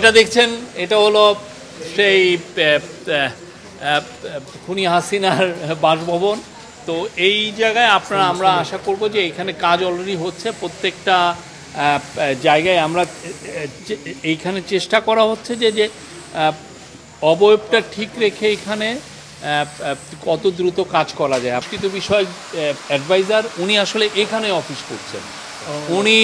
যেটা দেখছেন এটা হলো সেই খুনি হাসিনার বাসভবন। তো এই জায়গায় আমরা আশা করব যে এখানে কাজ অলরেডি হচ্ছে। প্রত্যেকটা জায়গায় আমরা এইখানে চেষ্টা করা হচ্ছে যে অবয়বটা ঠিক রেখে এখানে কত দ্রুত কাজ করা যায়। আপনি তো বিষয় অ্যাডভাইজার, উনি আসলে এখানে অফিস করছেন। উনি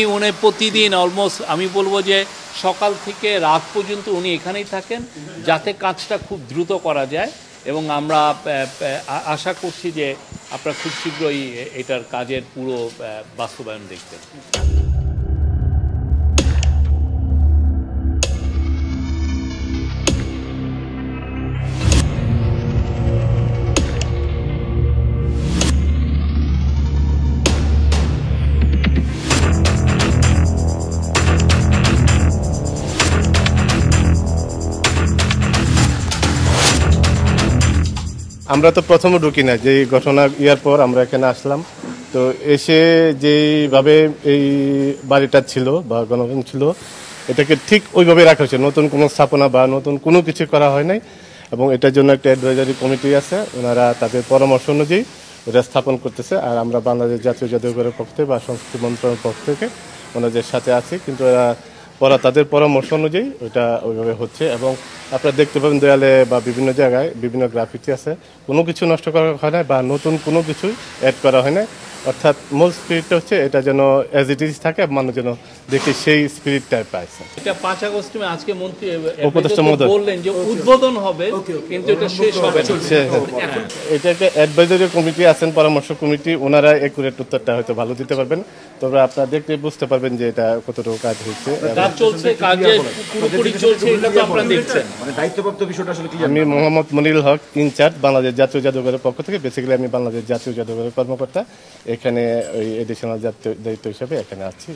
প্রতিদিন অলমোস্ট আমি বলবো যে সকাল থেকে রাত পর্যন্ত উনি এখানেই থাকেন, যাতে কাজটা খুব দ্রুত করা যায়। এবং আমরা আশা করছি যে আপনারা খুব শীঘ্রই এটার কাজের পুরো বাস্তবায়ন দেখবেন। আমরা তো প্রথমে ঢুকি না, যেই ঘটনা ইয়ার পর আমরা এখানে আসলাম। তো এসে যেইভাবে এই বাড়িটা ছিল বা গণভবন ছিল, এটাকে ঠিক ওইভাবে রাখা হয়েছে, নতুন কোনো স্থাপনা বা নতুন কোনো কিছু করা হয় নাই। এবং এটার জন্য একটা অ্যাডভাইজারি কমিটি আছে, ওনারা তাদের পরামর্শ অনুযায়ী ওটা স্থাপন করতেছে। আর আমরা বাংলাদেশ জাতীয় জাদুঘরের পক্ষ থেকে বা সংস্কৃতি মন্ত্রণালয়ের পক্ষ থেকে ওনাদের সাথে আছি, কিন্তু তাদের পরামর্শ অনুযায়ী ওইটা ওইভাবে হচ্ছে। এবং আপনারা দেখতে পাবেন দেয়ালে বা বিভিন্ন জায়গায় বিভিন্ন গ্রাফিটি আছে, কোনো কিছু নষ্ট করা হয় না বা নতুন কোনো কিছুই অ্যাড করা হয় না। অর্থাৎ মূল স্পিরিটটা হচ্ছে এটা যেন অ্যাজ ইট ইজ থাকে, মানুষ যেন দেখে সেই স্পিরিটটাই পাইছে। এটা 5 আগস্ট আজকে মন্ত্রী উপদেষ্টা মহোদয় বললেন যে উদ্বোধন হবে, কিন্তু এটা শেষ হবে না। এটা একটা অ্যাডভাইজারি কমিটি আছেন, পরামর্শ কমিটি, ওনারা একুরেট উত্তরটা হয়তো ভালো দিতে পারবেন। তবে আপনারা দেখলে বুঝতে পারবেন যে এটা কতটুকু কাজ হয়েছে। কাজ চলছে, কাজে পুরোপুরি চলছে, এটা তো আপনারা দেখছেন। মানে দায়িত্বপ্রাপ্ত বিষয়টা আসলে কি? আমি মোহাম্মদ মনিরুল হক, ইনচার্জ বাংলাদেশ জাতীয় জাদুঘরের পক্ষ থেকে। বেসিক্যালি আমি বাংলাদেশ জাতীয় জাদুঘরের কর্মকর্তা, এখানে ওই এডিশনাল দায়িত্ব হিসেবে এখানে আছি।